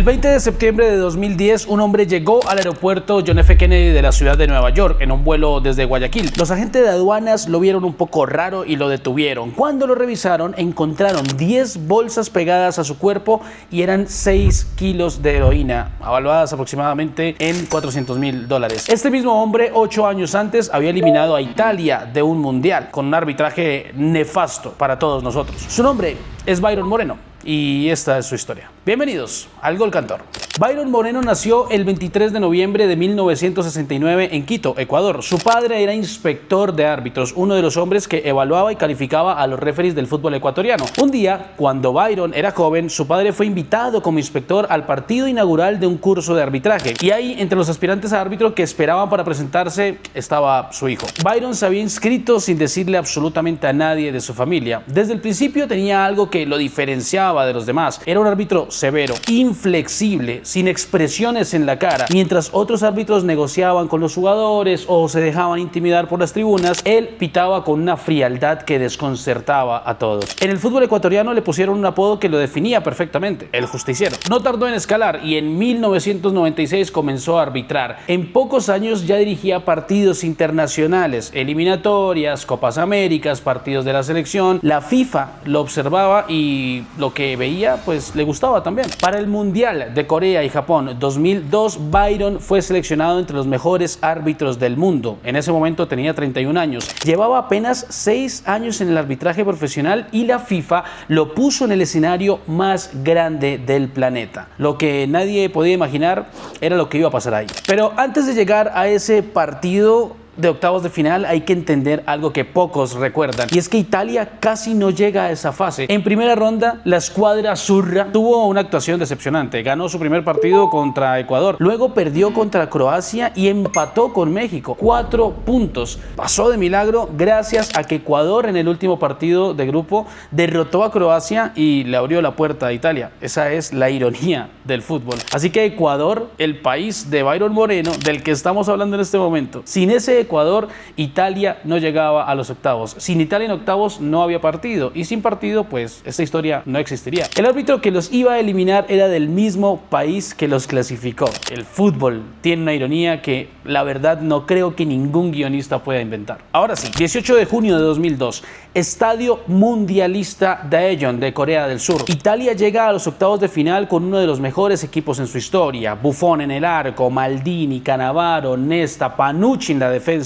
20 de septiembre de 2010, un hombre llegó al aeropuerto John F. Kennedy de la ciudad de Nueva York en un vuelo desde Guayaquil. Los agentes de aduanas lo vieron un poco raro y lo detuvieron. Cuando lo revisaron, encontraron 10 bolsas pegadas a su cuerpo y eran 6 kilos de heroína, avaluadas aproximadamente en $400.000. Este mismo hombre, 8 años antes, había eliminado a Italia de un mundial con un arbitraje nefasto para todos nosotros. Su nombre es Byron Moreno y esta es su historia. Bienvenidos al Gol Cantor. Byron Moreno nació el 23 de noviembre de 1969 en Quito, Ecuador. Su padre era inspector de árbitros, uno de los hombres que evaluaba y calificaba a los referees del fútbol ecuatoriano. Un día, cuando Byron era joven, su padre fue invitado como inspector al partido inaugural de un curso de arbitraje. Y ahí, entre los aspirantes a árbitro que esperaban para presentarse, estaba su hijo. Byron se había inscrito sin decirle absolutamente a nadie de su familia. Desde el principio tenía algo que lo diferenciaba de los demás. Era un árbitro severo, inflexible, sin expresiones en la cara. Mientras otros árbitros negociaban con los jugadores o se dejaban intimidar por las tribunas, él pitaba con una frialdad que desconcertaba a todos. En el fútbol ecuatoriano le pusieron un apodo que lo definía perfectamente: el justiciero. No tardó en escalar y en 1996 comenzó a arbitrar. En pocos años ya dirigía partidos internacionales, eliminatorias, Copas Américas, partidos de la selección. La FIFA lo observaba y lo que veía pues le gustaba también. Para el Mundial de Corea y Japón 2002, Byron fue seleccionado entre los mejores árbitros del mundo. En ese momento tenía 31 años. Llevaba apenas 6 años en el arbitraje profesional y la FIFA lo puso en el escenario más grande del planeta. Lo que nadie podía imaginar era lo que iba a pasar ahí. Pero antes de llegar a ese partido de octavos de final, hay que entender algo que pocos recuerdan, y es que Italia casi no llega a esa fase. En primera ronda, la escuadra azzurra tuvo una actuación decepcionante. Ganó su primer partido contra Ecuador, luego perdió contra Croacia y empató con México. 4 puntos. Pasó de milagro gracias a que Ecuador en el último partido de grupo derrotó a Croacia y le abrió la puerta a Italia. Esa es la ironía del fútbol. Así que Ecuador, el país de Byron Moreno, del que estamos hablando en este momento, sin ese Ecuador, Italia no llegaba a los octavos. Sin Italia en octavos no había partido, y sin partido pues esta historia no existiría. El árbitro que los iba a eliminar era del mismo país que los clasificó. El fútbol tiene una ironía que la verdad no creo que ningún guionista pueda inventar. Ahora sí, 18 de junio de 2002, Estadio Mundialista Daejeon de Corea del Sur. Italia llega a los octavos de final con uno de los mejores equipos en su historia. Buffon en el arco, Maldini, Cannavaro, Nesta, Panucci en la defensa,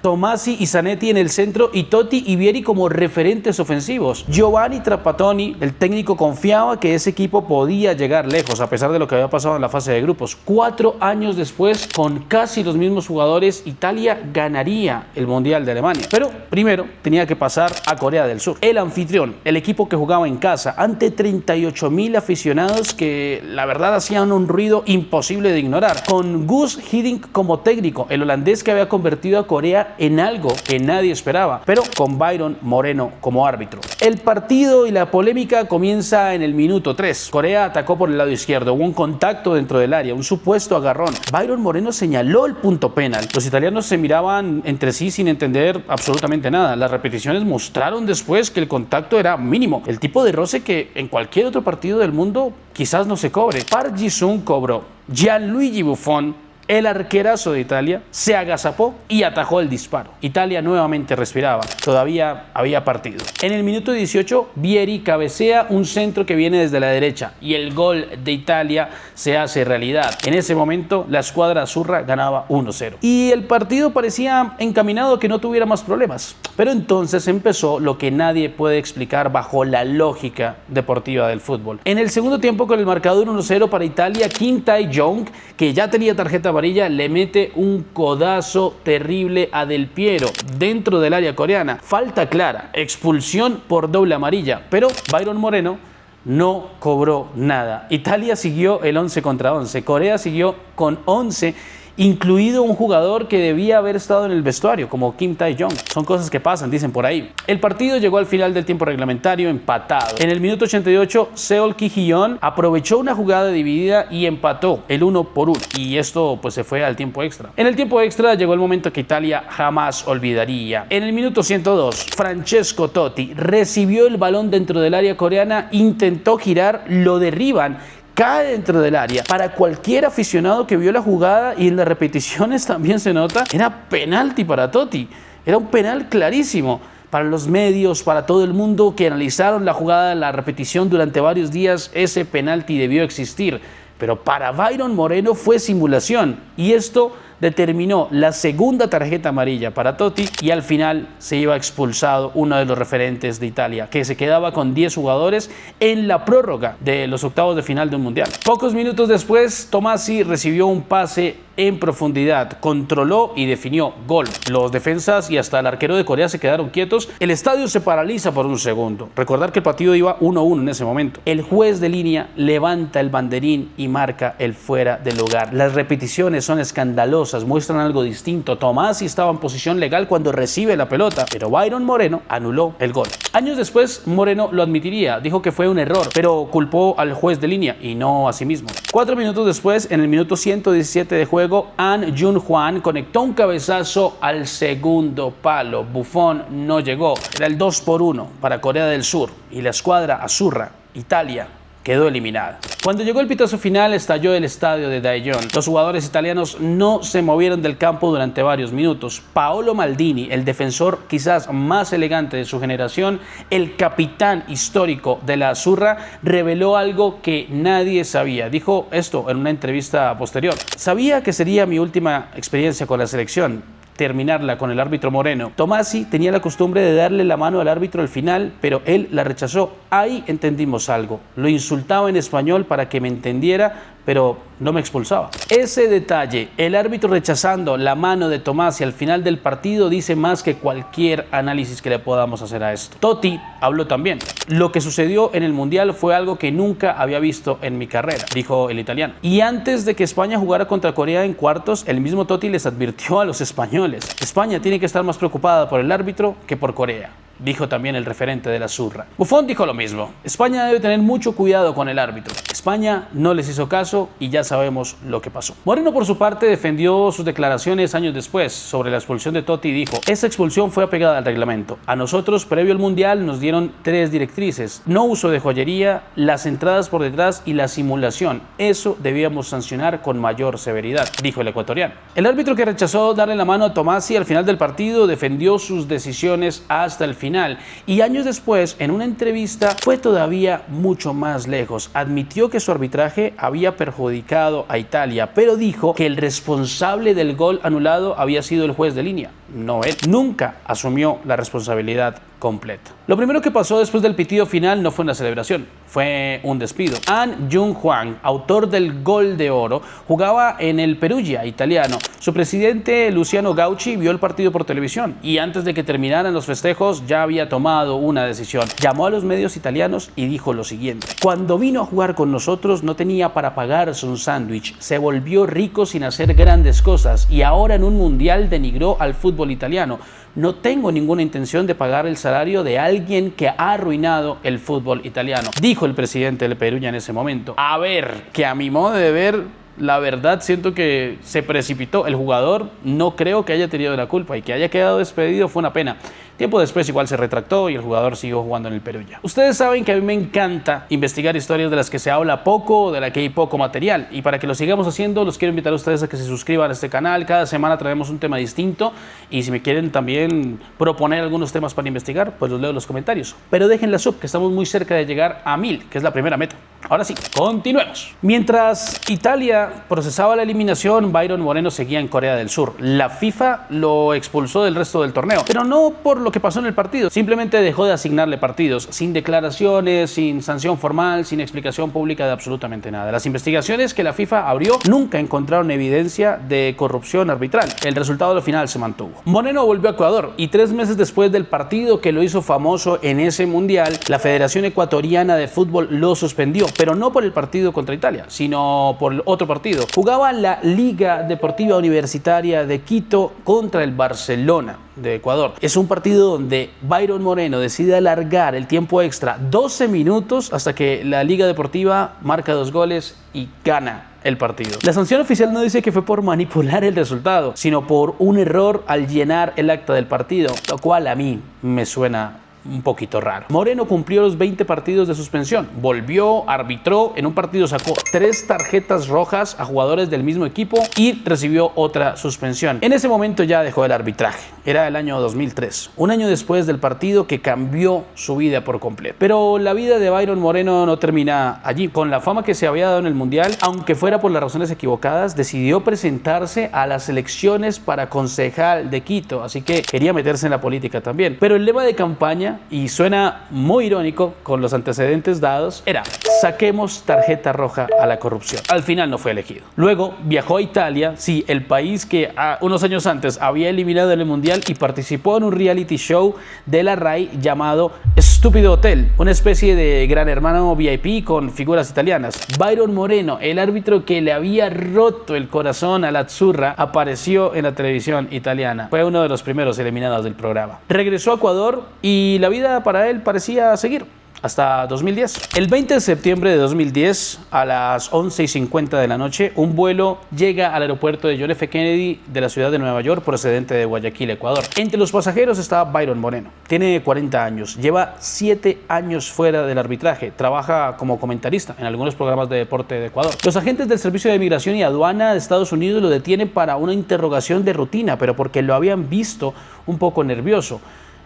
Tomasi y Zanetti en el centro y Totti y Vieri como referentes ofensivos. Giovanni Trapattoni, el técnico, confiaba que ese equipo podía llegar lejos a pesar de lo que había pasado en la fase de grupos. 4 años después, con casi los mismos jugadores, Italia ganaría el Mundial de Alemania. Pero primero tenía que pasar a Corea del Sur, el anfitrión, el equipo que jugaba en casa ante 38.000 aficionados que la verdad hacían un ruido imposible de ignorar. Con Guus Hiddink como técnico, el holandés que había convertido a Corea en algo que nadie esperaba, pero con Byron Moreno como árbitro. El partido y la polémica comienza en el minuto 3. Corea atacó por el lado izquierdo, hubo un contacto dentro del área, un supuesto agarrón. Byron Moreno señaló el punto penal. Los italianos se miraban entre sí sin entender absolutamente nada. Las repeticiones mostraron después que el contacto era mínimo, el tipo de roce que en cualquier otro partido del mundo quizás no se cobre. Park Ji-sung cobró. Gianluigi Buffon, el arquerazo de Italia, se agazapó y atajó el disparo. Italia nuevamente respiraba. Todavía había partido. En el minuto 18, Vieri cabecea un centro que viene desde la derecha y el gol de Italia se hace realidad. En ese momento, la escuadra azzurra ganaba 1-0. Y el partido parecía encaminado a que no tuviera más problemas. Pero entonces empezó lo que nadie puede explicar bajo la lógica deportiva del fútbol. En el segundo tiempo, con el marcador 1-0 para Italia, Kim Tae-jong, que ya tenía tarjeta amarilla, le mete un codazo terrible a Del Piero dentro del área coreana. Falta clara, expulsión por doble amarilla, pero Byron Moreno no cobró nada. Italia siguió el 11 contra 11, Corea siguió con 11, incluido un jugador que debía haber estado en el vestuario, como Kim Tae-jong. Son cosas que pasan, dicen por ahí. El partido llegó al final del tiempo reglamentario empatado. En el minuto 88, Seol Ki-hyeon aprovechó una jugada dividida y empató el 1-1. Y esto pues se fue al tiempo extra. En el tiempo extra llegó el momento que Italia jamás olvidaría. En el minuto 102, Francesco Totti recibió el balón dentro del área coreana, intentó girar, lo derriban, cae dentro del área. Para cualquier aficionado que vio la jugada, y en las repeticiones también se nota, era penalti para Totti. Era un penal clarísimo. Para los medios, para todo el mundo que analizaron la jugada, la repetición durante varios días, ese penalti debió existir. Pero para Byron Moreno fue simulación, y esto determinó la segunda tarjeta amarilla para Totti, y al final se iba expulsado uno de los referentes de Italia, que se quedaba con 10 jugadores en la prórroga de los octavos de final de un mundial. Pocos minutos después, Tommasi recibió un pase en profundidad, controló y definió gol. Los defensas y hasta el arquero de Corea se quedaron quietos. El estadio se paraliza por un segundo. Recordar que el partido iba 1-1 en ese momento. El juez de línea levanta el banderín y marca el fuera de lugar. Las repeticiones son escandalosas, muestran algo distinto. Tommasi estaba en posición legal cuando recibe la pelota, pero Byron Moreno anuló el gol. Años después, Moreno lo admitiría, dijo que fue un error, pero culpó al juez de línea y no a sí mismo. 4 minutos después, en el minuto 117 de juego, An Jung-hwan conectó un cabezazo al segundo palo. Buffon no llegó. Era el 2-1 para Corea del Sur, y la escuadra azzurra, Italia, quedó eliminada. Cuando llegó el pitazo final, estalló el estadio de Daejeon. Los jugadores italianos no se movieron del campo durante varios minutos. Paolo Maldini, el defensor quizás más elegante de su generación, el capitán histórico de la Azzurra, reveló algo que nadie sabía. Dijo esto en una entrevista posterior: sabía que sería mi última experiencia con la selección, terminarla con el árbitro Moreno. Tommasi tenía la costumbre de darle la mano al árbitro al final, pero él la rechazó. Ahí entendimos algo. Lo insultaba en español para que me entendiera, pero no me expulsaba. Ese detalle, el árbitro rechazando la mano de Tommasi al final del partido, dice más que cualquier análisis que le podamos hacer a esto. Totti habló también. Lo que sucedió en el Mundial fue algo que nunca había visto en mi carrera, dijo el italiano. Y antes de que España jugara contra Corea en cuartos, el mismo Totti les advirtió a los españoles: España tiene que estar más preocupada por el árbitro que por Corea, dijo también el referente de la Azzurra. Buffon dijo lo mismo: España debe tener mucho cuidado con el árbitro. España no les hizo caso y ya sabemos lo que pasó. Moreno, por su parte, defendió sus declaraciones años después sobre la expulsión de Totti y dijo: esa expulsión fue apegada al reglamento. A nosotros, previo al Mundial, nos dieron 3 directrices: no uso de joyería, las entradas por detrás y la simulación. Eso debíamos sancionar con mayor severidad, dijo el ecuatoriano. El árbitro, que rechazó darle la mano a Tommasi al final del partido, defendió sus decisiones hasta el final, y años después, en una entrevista, fue todavía mucho más lejos. Admitió que su arbitraje había perjudicado a Italia, pero dijo que el responsable del gol anulado había sido el juez de línea, no él. Nunca asumió la responsabilidad completa. Lo primero que pasó después del pitido final no fue una celebración, fue un despido. An Jung-hwan, autor del gol de oro, jugaba en el Perugia italiano. Su presidente, Luciano Gauchi, vio el partido por televisión y antes de que terminaran los festejos ya había tomado una decisión. Llamó a los medios italianos y dijo lo siguiente: cuando vino a jugar con nosotros no tenía para pagarse un sándwich, se volvió rico sin hacer grandes cosas y ahora en un mundial denigró al fútbol italiano. No tengo ninguna intención de pagar el salario de alguien que ha arruinado el fútbol italiano, dijo el presidente del Perugia en ese momento. A ver, que a mi modo de ver, la verdad siento que se precipitó. El jugador no creo que haya tenido la culpa, y que haya quedado despedido fue una pena. Tiempo después igual se retractó y el jugador siguió jugando en el Perugia. Ustedes saben que a mí me encanta investigar historias de las que se habla poco o de las que hay poco material, y para que lo sigamos haciendo los quiero invitar a ustedes a que se suscriban a este canal. Cada semana traemos un tema distinto, y si me quieren también proponer algunos temas para investigar, pues los leo en los comentarios. Pero dejen la sub, que estamos muy cerca de llegar a 1000, que es la primera meta. Ahora sí, continuemos. Mientras Italia procesaba la eliminación, Byron Moreno seguía en Corea del Sur. La FIFA lo expulsó del resto del torneo, pero no por lo que pasó en el partido. Simplemente dejó de asignarle partidos, sin declaraciones, sin sanción formal, sin explicación pública de absolutamente nada. Las investigaciones que la FIFA abrió nunca encontraron evidencia de corrupción arbitral. El resultado al final se mantuvo. Moreno volvió a Ecuador y 3 meses después del partido que lo hizo famoso en ese mundial, la Federación Ecuatoriana de Fútbol lo suspendió, pero no por el partido contra Italia, sino por otro partido. Jugaba la Liga Deportiva Universitaria de Quito contra el Barcelona de Ecuador. Es un partido donde Byron Moreno decide alargar el tiempo extra 12 minutos hasta que la Liga Deportiva marca 2 goles y gana el partido. La sanción oficial no dice que fue por manipular el resultado, sino por un error al llenar el acta del partido, lo cual a mí me suena un poquito raro. Moreno cumplió los 20 partidos de suspensión, volvió, arbitró, en un partido sacó 3 tarjetas rojas a jugadores del mismo equipo y recibió otra suspensión. En ese momento ya dejó el arbitraje, era el año 2003, un año después del partido que cambió su vida por completo. Pero la vida de Byron Moreno no termina allí. Con la fama que se había dado en el Mundial, aunque fuera por las razones equivocadas, decidió presentarse a las elecciones para concejal de Quito, así que quería meterse en la política también. Pero el lema de campaña, y suena muy irónico con los antecedentes dados, era: saquemos tarjeta roja a la corrupción. Al final no fue elegido. Luego viajó a Italia, sí, el país que unos años antes había eliminado en el Mundial, y participó en un reality show de la RAI llamado Estúpido Hotel, una especie de Gran Hermano VIP con figuras italianas. Byron Moreno, el árbitro que le había roto el corazón a la Azzurra, apareció en la televisión italiana. Fue uno de los primeros eliminados del programa. Regresó a Ecuador y la vida para él parecía seguir. Hasta 2010. El 20 de septiembre de 2010, a las 11:50 de la noche, un vuelo llega al aeropuerto de John F. Kennedy de la ciudad de Nueva York, procedente de Guayaquil, Ecuador. Entre los pasajeros estaba Byron Moreno. Tiene 40 años, lleva 7 años fuera del arbitraje, trabaja como comentarista en algunos programas de deporte de Ecuador. Los agentes del Servicio de Migración y Aduana de Estados Unidos lo detienen para una interrogación de rutina, pero porque lo habían visto un poco nervioso.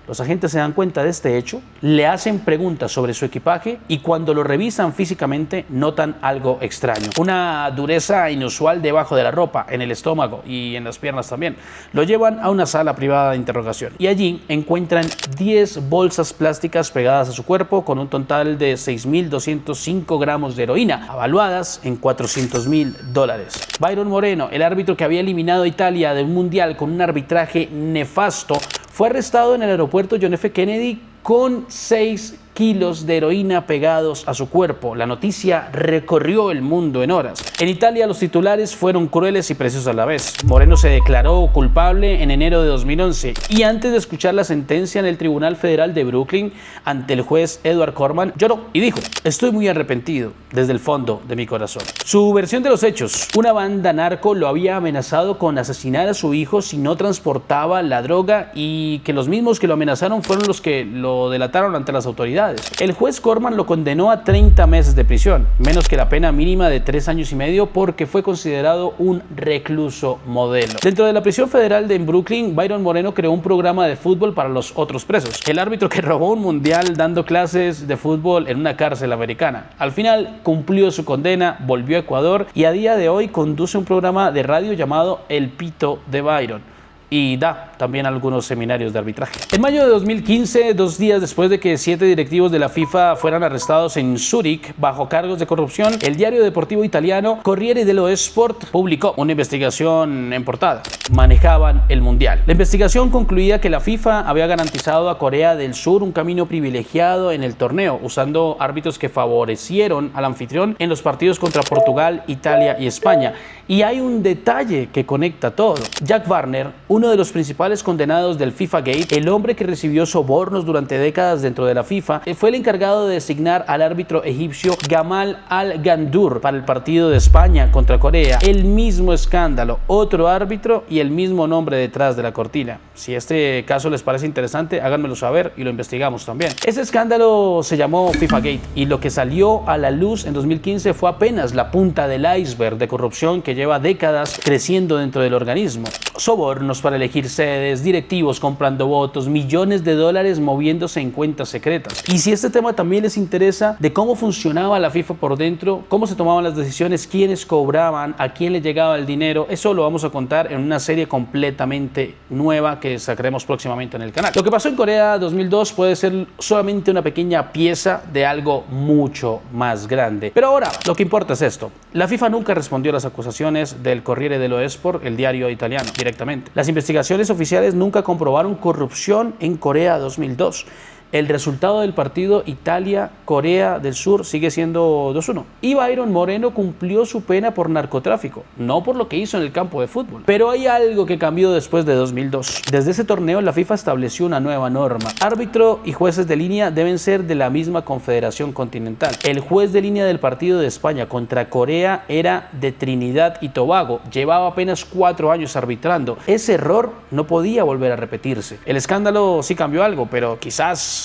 Los agentes se dan cuenta de este hecho, le hacen preguntas sobre su equipaje y cuando lo revisan físicamente notan algo extraño. Una dureza inusual debajo de la ropa, en el estómago y en las piernas también. Lo llevan a una sala privada de interrogación y allí encuentran 10 bolsas plásticas pegadas a su cuerpo con un total de 6.205 gramos de heroína, avaluadas en $400.000. Byron Moreno, el árbitro que había eliminado a Italia de un mundial con un arbitraje nefasto, fue arrestado en el aeropuerto John F. Kennedy con 6 kilos de heroína pegados a su cuerpo. La noticia recorrió el mundo en horas. En Italia los titulares fueron crueles y precisos a la vez. Moreno se declaró culpable en enero de 2011 y antes de escuchar la sentencia en el Tribunal Federal de Brooklyn ante el juez Edward Corman, lloró y dijo: estoy muy arrepentido desde el fondo de mi corazón. Su versión de los hechos: una banda narco lo había amenazado con asesinar a su hijo si no transportaba la droga y que los mismos que lo amenazaron fueron los que lo delataron ante las autoridades. El juez Corman lo condenó a 30 meses de prisión, menos que la pena mínima de 3 años y medio porque fue considerado un recluso modelo. Dentro de la prisión federal de Brooklyn, Byron Moreno creó un programa de fútbol para los otros presos. El árbitro que robó un mundial dando clases de fútbol en una cárcel americana. Al final cumplió su condena, volvió a Ecuador y a día de hoy conduce un programa de radio llamado El Pito de Byron. Y da también algunos seminarios de arbitraje. En mayo de 2015, 2 días después de que 7 directivos de la FIFA fueran arrestados en Zúrich bajo cargos de corrupción, el diario deportivo italiano Corriere dello Sport publicó una investigación en portada. Manejaban el Mundial. La investigación concluía que la FIFA había garantizado a Corea del Sur un camino privilegiado en el torneo, usando árbitros que favorecieron al anfitrión en los partidos contra Portugal, Italia y España. Y hay un detalle que conecta todo. Jack Warner, uno de los principales condenados del FIFA Gate, el hombre que recibió sobornos durante décadas dentro de la FIFA, fue el encargado de designar al árbitro egipcio Gamal Al-Gandour para el partido de España contra Corea. El mismo escándalo, otro árbitro y el mismo nombre detrás de la cortina. Si este caso les parece interesante, háganmelo saber y lo investigamos también. Ese escándalo se llamó FIFA Gate y lo que salió a la luz en 2015 fue apenas la punta del iceberg de corrupción que lleva décadas creciendo dentro del organismo. Sobornos para elegir sedes, directivos comprando votos, millones de dólares moviéndose en cuentas secretas. Y si este tema también les interesa de cómo funcionaba la FIFA por dentro, cómo se tomaban las decisiones, quiénes cobraban, a quién le llegaba el dinero, eso lo vamos a contar en una serie completamente nueva que sacaremos próximamente en el canal. Lo que pasó en Corea 2002 puede ser solamente una pequeña pieza de algo mucho más grande. Pero ahora, lo que importa es esto. La FIFA nunca respondió a las acusaciones del Corriere dello Sport, el diario italiano, directamente. Las investigaciones oficiales nunca comprobaron corrupción en Corea 2002. El resultado del partido Italia-Corea del Sur sigue siendo 2-1. Y Byron Moreno cumplió su pena por narcotráfico, no por lo que hizo en el campo de fútbol. Pero hay algo que cambió después de 2002. Desde ese torneo la FIFA estableció una nueva norma. Árbitro y jueces de línea deben ser de la misma confederación continental. El juez de línea del partido de España contra Corea era de Trinidad y Tobago. Llevaba apenas 4 años arbitrando. Ese error no podía volver a repetirse. El escándalo sí cambió algo, pero quizás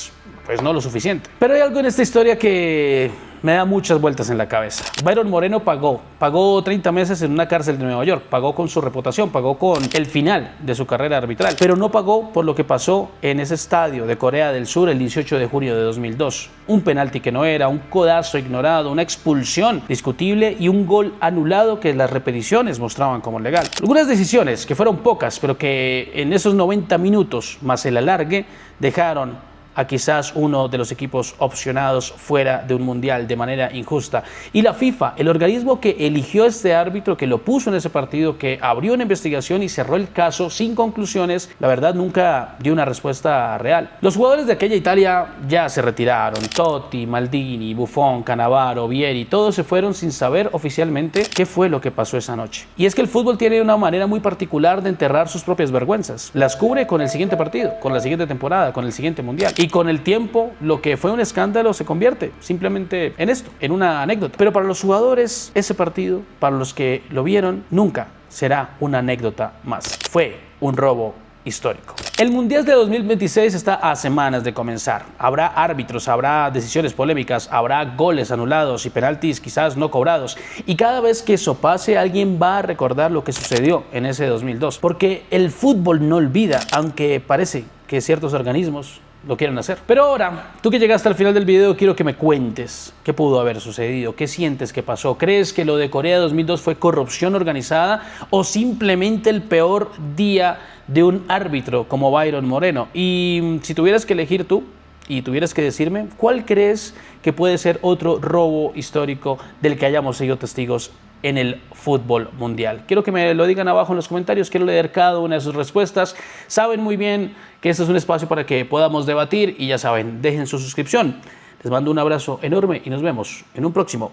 pues no lo suficiente. Pero hay algo en esta historia que me da muchas vueltas en la cabeza. Byron Moreno pagó 30 meses en una cárcel de Nueva York, pagó con su reputación, pagó con el final de su carrera arbitral, pero no pagó por lo que pasó en ese estadio de Corea del Sur el 18 de junio de 2002. Un penalti que no era, un codazo ignorado, una expulsión discutible y un gol anulado que las repeticiones mostraban como legal. Algunas decisiones que fueron pocas, pero que en esos 90 minutos más el alargue dejaron a quizás uno de los equipos opcionados fuera de un mundial de manera injusta. Y la FIFA, el organismo que eligió a este árbitro, que lo puso en ese partido, que abrió una investigación y cerró el caso sin conclusiones, la verdad nunca dio una respuesta real. Los jugadores de aquella Italia ya se retiraron. Totti, Maldini, Buffon, Cannavaro, Vieri, todos se fueron sin saber oficialmente qué fue lo que pasó esa noche. Y es que el fútbol tiene una manera muy particular de enterrar sus propias vergüenzas. Las cubre con el siguiente partido, con la siguiente temporada, con el siguiente mundial. Y con el tiempo, lo que fue un escándalo se convierte simplemente en esto, en una anécdota. Pero para los jugadores, ese partido, para los que lo vieron, nunca será una anécdota más. Fue un robo histórico. El Mundial de 2026 está a semanas de comenzar. Habrá árbitros, habrá decisiones polémicas, habrá goles anulados y penaltis quizás no cobrados. Y cada vez que eso pase, alguien va a recordar lo que sucedió en ese 2002. Porque el fútbol no olvida, aunque parece que ciertos organismos lo quieren hacer. Pero ahora, tú que llegaste al final del video, quiero que me cuentes qué pudo haber sucedido, qué sientes que pasó. ¿Crees que lo de Corea 2002 fue corrupción organizada o simplemente el peor día de un árbitro como Byron Moreno? Y si tuvieras que elegir tú y tuvieras que decirme, ¿cuál crees que puede ser otro robo histórico del que hayamos sido testigos en el fútbol mundial? Quiero que me lo digan abajo en los comentarios, quiero leer cada una de sus respuestas. Saben muy bien que este es un espacio para que podamos debatir y ya saben, dejen su suscripción. Les mando un abrazo enorme y nos vemos en un próximo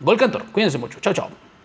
Gol Cantor. Cuídense mucho. Chao, chao.